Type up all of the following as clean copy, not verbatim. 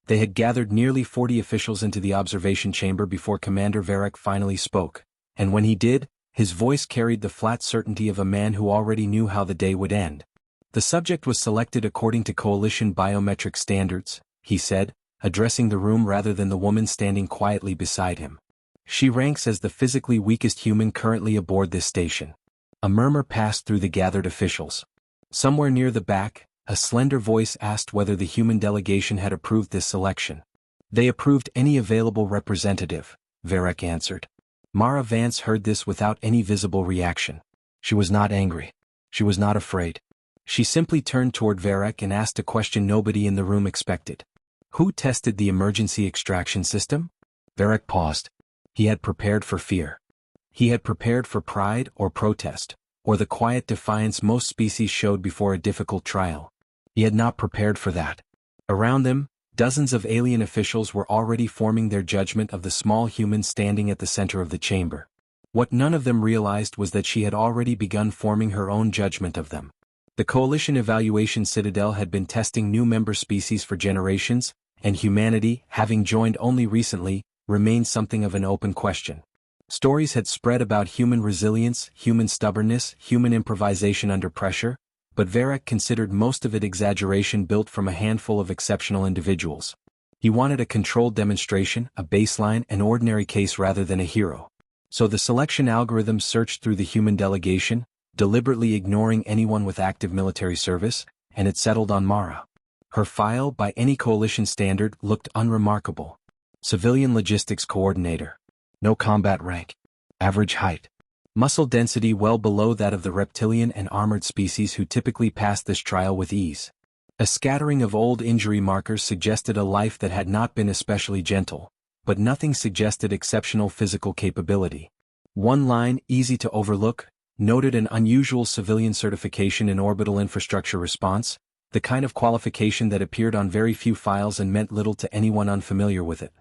They had gathered nearly 40 officials into the observation chamber before Commander Varric finally spoke, and when he did, his voice carried the flat certainty of a man who already knew how the day would end. The subject was selected according to coalition biometric standards, he said, addressing the room rather than the woman standing quietly beside him. She ranks as the physically weakest human currently aboard this station. A murmur passed through the gathered officials. Somewhere near the back, a slender voice asked whether the human delegation had approved this selection. They approved any available representative, Varric answered. Mara Vance heard this without any visible reaction. She was not angry. She was not afraid. She simply turned toward Varric and asked a question nobody in the room expected. Who tested the emergency extraction system? Varric paused. He had prepared for fear. He had prepared for pride or protest, or the quiet defiance most species showed before a difficult trial. He had not prepared for that. Around them, dozens of alien officials were already forming their judgment of the small human standing at the center of the chamber. What none of them realized was that she had already begun forming her own judgment of them. The Coalition Evaluation Citadel had been testing new member species for generations, and humanity, having joined only recently, remained something of an open question. Stories had spread about human resilience, human stubbornness, human improvisation under pressure, but Varric considered most of it exaggeration built from a handful of exceptional individuals. He wanted a controlled demonstration, a baseline, an ordinary case rather than a hero. So the selection algorithm searched through the human delegation, deliberately ignoring anyone with active military service, and it settled on Mara. Her file, by any coalition standard, looked unremarkable. Civilian logistics coordinator. No combat rank. Average height. Muscle density well below that of the reptilian and armored species who typically pass this trial with ease. A scattering of old injury markers suggested a life that had not been especially gentle, but nothing suggested exceptional physical capability. One line, easy to overlook, noted an unusual civilian certification in orbital infrastructure response, the kind of qualification that appeared on very few files and meant little to anyone unfamiliar with it.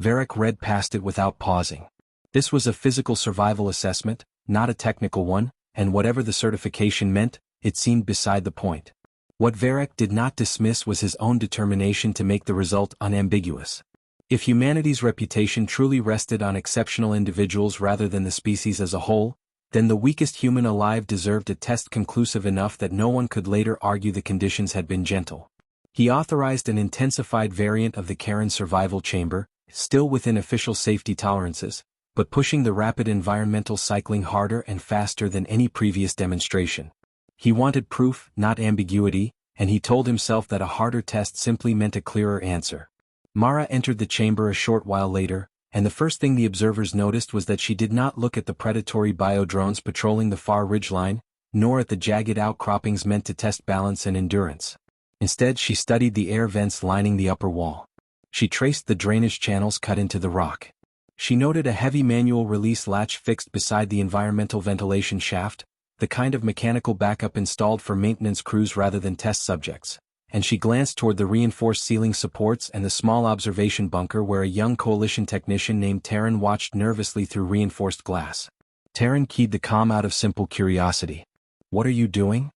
Varric read past it without pausing. This was a physical survival assessment, not a technical one, and whatever the certification meant, it seemed beside the point. What Varric did not dismiss was his own determination to make the result unambiguous. If humanity's reputation truly rested on exceptional individuals rather than the species as a whole, then the weakest human alive deserved a test conclusive enough that no one could later argue the conditions had been gentle. He authorized an intensified variant of the Karen survival chamber, still within official safety tolerances, but pushing the rapid environmental cycling harder and faster than any previous demonstration. He wanted proof, not ambiguity, and he told himself that a harder test simply meant a clearer answer. Mara entered the chamber a short while later, and the first thing the observers noticed was that she did not look at the predatory biodrones patrolling the far ridgeline, nor at the jagged outcroppings meant to test balance and endurance. Instead, she studied the air vents lining the upper wall. She traced the drainage channels cut into the rock. She noted a heavy manual release latch fixed beside the environmental ventilation shaft, the kind of mechanical backup installed for maintenance crews rather than test subjects, and she glanced toward the reinforced ceiling supports and the small observation bunker where a young coalition technician named Terran watched nervously through reinforced glass. Terran keyed the comm out of simple curiosity. "What are you doing?"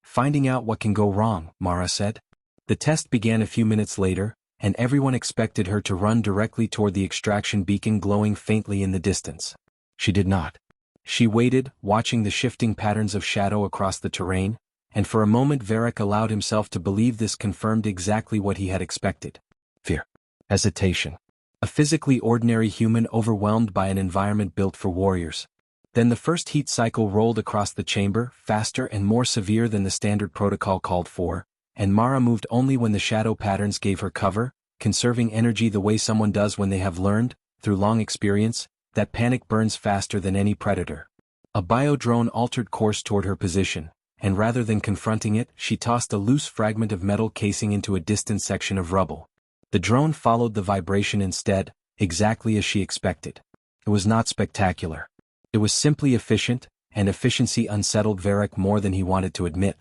"Finding out what can go wrong," Mara said. The test began a few minutes later, and everyone expected her to run directly toward the extraction beacon glowing faintly in the distance. She did not. She waited, watching the shifting patterns of shadow across the terrain, and for a moment Varric allowed himself to believe this confirmed exactly what he had expected. Fear. Hesitation. A physically ordinary human overwhelmed by an environment built for warriors. Then the first heat cycle rolled across the chamber, faster and more severe than the standard protocol called for, and Mara moved only when the shadow patterns gave her cover, conserving energy the way someone does when they have learned, through long experience, that panic burns faster than any predator. A biodrone altered course toward her position, and rather than confronting it, she tossed a loose fragment of metal casing into a distant section of rubble. The drone followed the vibration instead, exactly as she expected. It was not spectacular. It was simply efficient, and efficiency unsettled Varric more than he wanted to admit.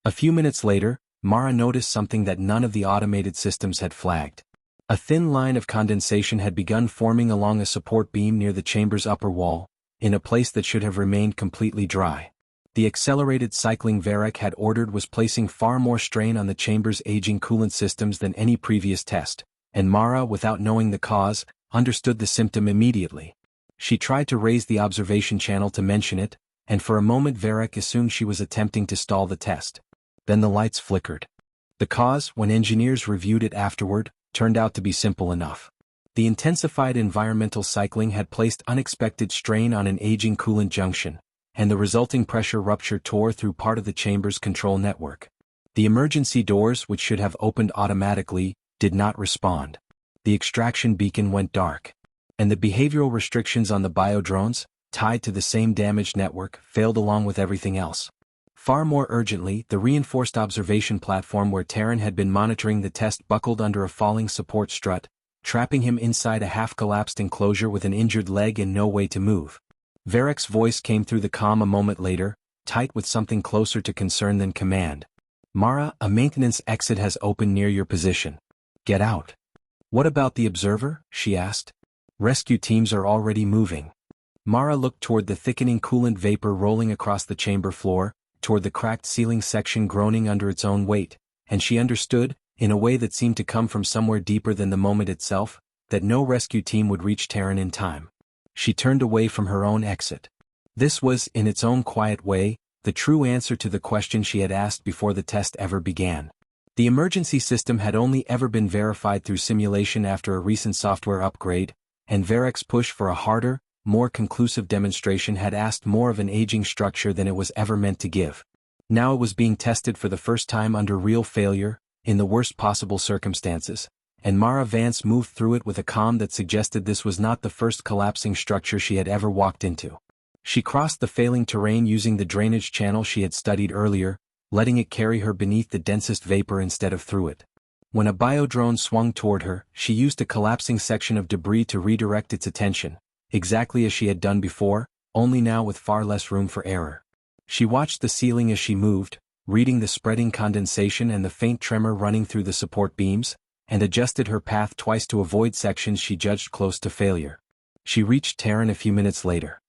A few minutes later, Mara noticed something that none of the automated systems had flagged. A thin line of condensation had begun forming along a support beam near the chamber's upper wall, in a place that should have remained completely dry. The accelerated cycling Varric had ordered was placing far more strain on the chamber's aging coolant systems than any previous test, and Mara, without knowing the cause, understood the symptom immediately. She tried to raise the observation channel to mention it, and for a moment Varric assumed she was attempting to stall the test. Then the lights flickered. The cause, when engineers reviewed it afterward, turned out to be simple enough. The intensified environmental cycling had placed unexpected strain on an aging coolant junction, and the resulting pressure rupture tore through part of the chamber's control network. The emergency doors, which should have opened automatically, did not respond. The extraction beacon went dark. And the behavioral restrictions on the biodrones, tied to the same damaged network, failed along with everything else. Far more urgently, the reinforced observation platform where Terran had been monitoring the test buckled under a falling support strut, trapping him inside a half-collapsed enclosure with an injured leg and no way to move. Varric's voice came through the comm a moment later, tight with something closer to concern than command. Mara, a maintenance exit has opened near your position. Get out. What about the observer? She asked. Rescue teams are already moving. Mara looked toward the thickening coolant vapor rolling across the chamber floor, toward the cracked ceiling section groaning under its own weight, and she understood, in a way that seemed to come from somewhere deeper than the moment itself, that no rescue team would reach Terran in time. She turned away from her own exit. This was, in its own quiet way, the true answer to the question she had asked before the test ever began. The emergency system had only ever been verified through simulation after a recent software upgrade, and Varric's push for a harder, more conclusive demonstration had asked more of an aging structure than it was ever meant to give. Now it was being tested for the first time under real failure, in the worst possible circumstances, and Mara Vance moved through it with a calm that suggested this was not the first collapsing structure she had ever walked into. She crossed the failing terrain using the drainage channel she had studied earlier, letting it carry her beneath the densest vapor instead of through it. When a biodrone swung toward her, she used a collapsing section of debris to redirect its attention, exactly as she had done before, only now with far less room for error. She watched the ceiling as she moved, reading the spreading condensation and the faint tremor running through the support beams, and adjusted her path twice to avoid sections she judged close to failure. She reached Terran a few minutes later.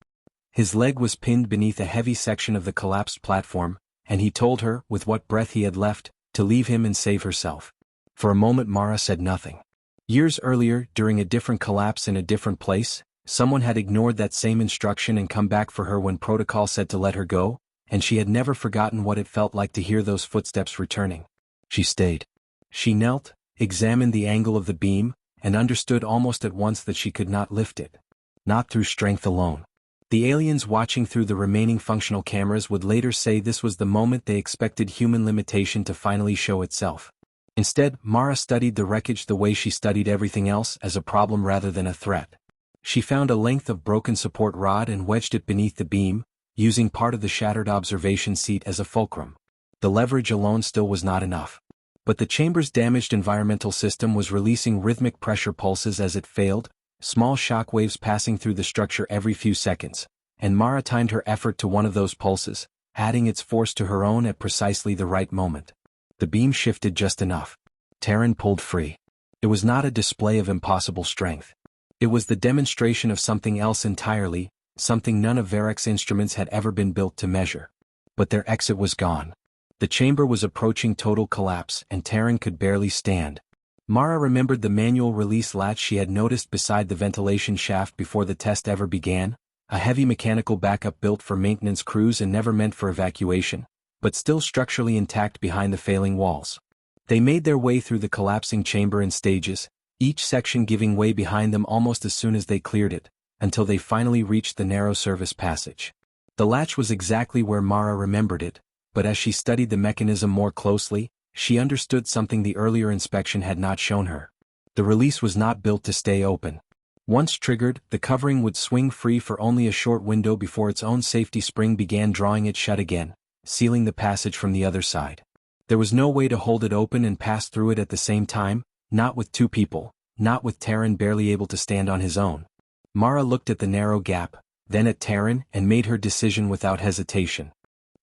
His leg was pinned beneath a heavy section of the collapsed platform, and he told her, with what breath he had left, to leave him and save herself. For a moment Mara said nothing. Years earlier, during a different collapse in a different place, someone had ignored that same instruction and come back for her when protocol said to let her go, and she had never forgotten what it felt like to hear those footsteps returning. She stayed. She knelt, examined the angle of the beam, and understood almost at once that she could not lift it. Not through strength alone. The aliens watching through the remaining functional cameras would later say this was the moment they expected human limitation to finally show itself. Instead, Mara studied the wreckage the way she studied everything else, as a problem rather than a threat. She found a length of broken support rod and wedged it beneath the beam, using part of the shattered observation seat as a fulcrum. The leverage alone still was not enough. But the chamber's damaged environmental system was releasing rhythmic pressure pulses as it failed, small shock waves passing through the structure every few seconds, and Mara timed her effort to one of those pulses, adding its force to her own at precisely the right moment. The beam shifted just enough. Terran pulled free. It was not a display of impossible strength. It was the demonstration of something else entirely, something none of Varric's instruments had ever been built to measure. But their exit was gone. The chamber was approaching total collapse, and Terran could barely stand. Mara remembered the manual release latch she had noticed beside the ventilation shaft before the test ever began, a heavy mechanical backup built for maintenance crews and never meant for evacuation, but still structurally intact behind the failing walls. They made their way through the collapsing chamber in stages, each section giving way behind them almost as soon as they cleared it, until they finally reached the narrow service passage. The latch was exactly where Mara remembered it, but as she studied the mechanism more closely, she understood something the earlier inspection had not shown her. The release was not built to stay open. Once triggered, the covering would swing free for only a short window before its own safety spring began drawing it shut again, sealing the passage from the other side. There was no way to hold it open and pass through it at the same time, not with two people, not with Terran barely able to stand on his own. Mara looked at the narrow gap, then at Terran, and made her decision without hesitation.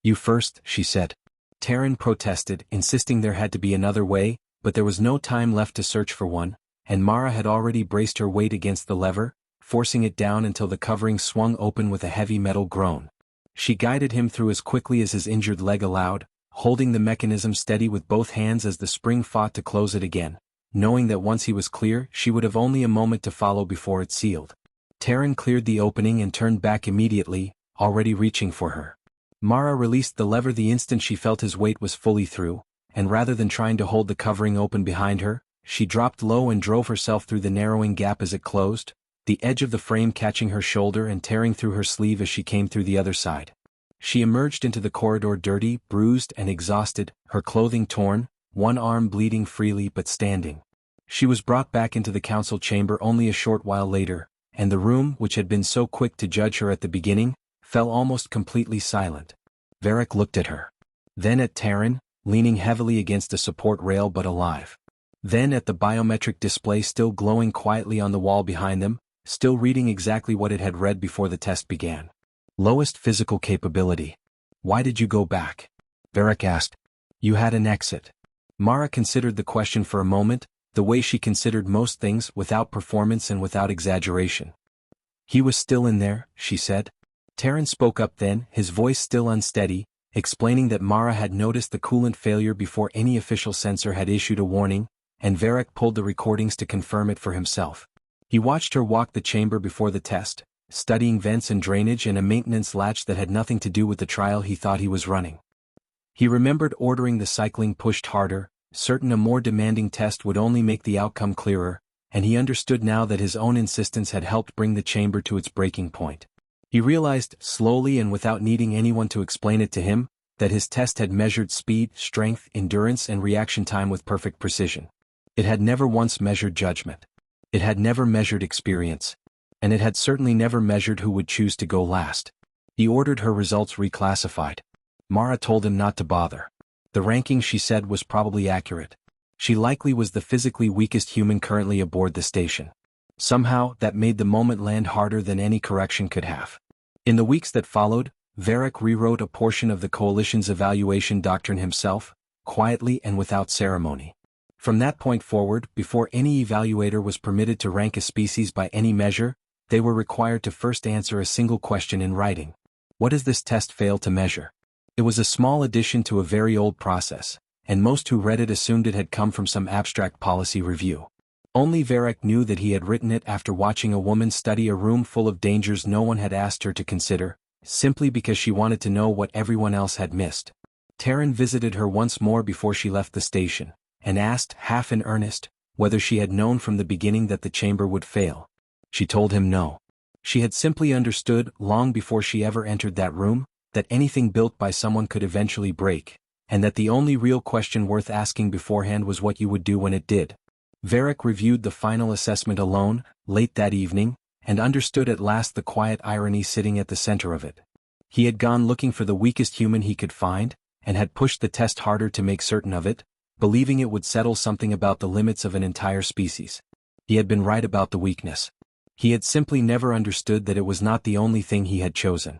"You first," she said. Terran protested, insisting there had to be another way, but there was no time left to search for one, and Mara had already braced her weight against the lever, forcing it down until the covering swung open with a heavy metal groan. She guided him through as quickly as his injured leg allowed, holding the mechanism steady with both hands as the spring fought to close it again, knowing that once he was clear she would have only a moment to follow before it sealed. Terran cleared the opening and turned back immediately, already reaching for her. Mara released the lever the instant she felt his weight was fully through, and rather than trying to hold the covering open behind her, she dropped low and drove herself through the narrowing gap as it closed, the edge of the frame catching her shoulder and tearing through her sleeve as she came through the other side. She emerged into the corridor dirty, bruised and exhausted, her clothing torn, one arm bleeding freely but standing. She was brought back into the council chamber only a short while later, and the room, which had been so quick to judge her at the beginning, fell almost completely silent. Varric looked at her. Then at Terran, leaning heavily against a support rail but alive. Then at the biometric display still glowing quietly on the wall behind them, still reading exactly what it had read before the test began. Lowest physical capability. Why did you go back? Varric asked. You had an exit. Mara considered the question for a moment, the way she considered most things, without performance and without exaggeration. He was still in there, she said. Terran spoke up then, his voice still unsteady, explaining that Mara had noticed the coolant failure before any official sensor had issued a warning, and Varric pulled the recordings to confirm it for himself. He watched her walk the chamber before the test, studying vents and drainage and a maintenance latch that had nothing to do with the trial he thought he was running. He remembered ordering the cycling pushed harder, certain a more demanding test would only make the outcome clearer, and he understood now that his own insistence had helped bring the chamber to its breaking point. He realized, slowly and without needing anyone to explain it to him, that his test had measured speed, strength, endurance and reaction time with perfect precision. It had never once measured judgment. It had never measured experience. And it had certainly never measured who would choose to go last. He ordered her results reclassified. Mara told him not to bother. The ranking, she said, was probably accurate. She likely was the physically weakest human currently aboard the station. Somehow, that made the moment land harder than any correction could have. In the weeks that followed, Varric rewrote a portion of the Coalition's evaluation doctrine himself, quietly and without ceremony. From that point forward, before any evaluator was permitted to rank a species by any measure, they were required to first answer a single question in writing. What does this test fail to measure? It was a small addition to a very old process, and most who read it assumed it had come from some abstract policy review. Only Varric knew that he had written it after watching a woman study a room full of dangers no one had asked her to consider, simply because she wanted to know what everyone else had missed. Terran visited her once more before she left the station, and asked, half in earnest, whether she had known from the beginning that the chamber would fail. She told him no. She had simply understood, long before she ever entered that room, that anything built by someone could eventually break, and that the only real question worth asking beforehand was what you would do when it did. Varric reviewed the final assessment alone, late that evening, and understood at last the quiet irony sitting at the center of it. He had gone looking for the weakest human he could find, and had pushed the test harder to make certain of it, believing it would settle something about the limits of an entire species. He had been right about the weakness. He had simply never understood that it was not the only thing he had chosen.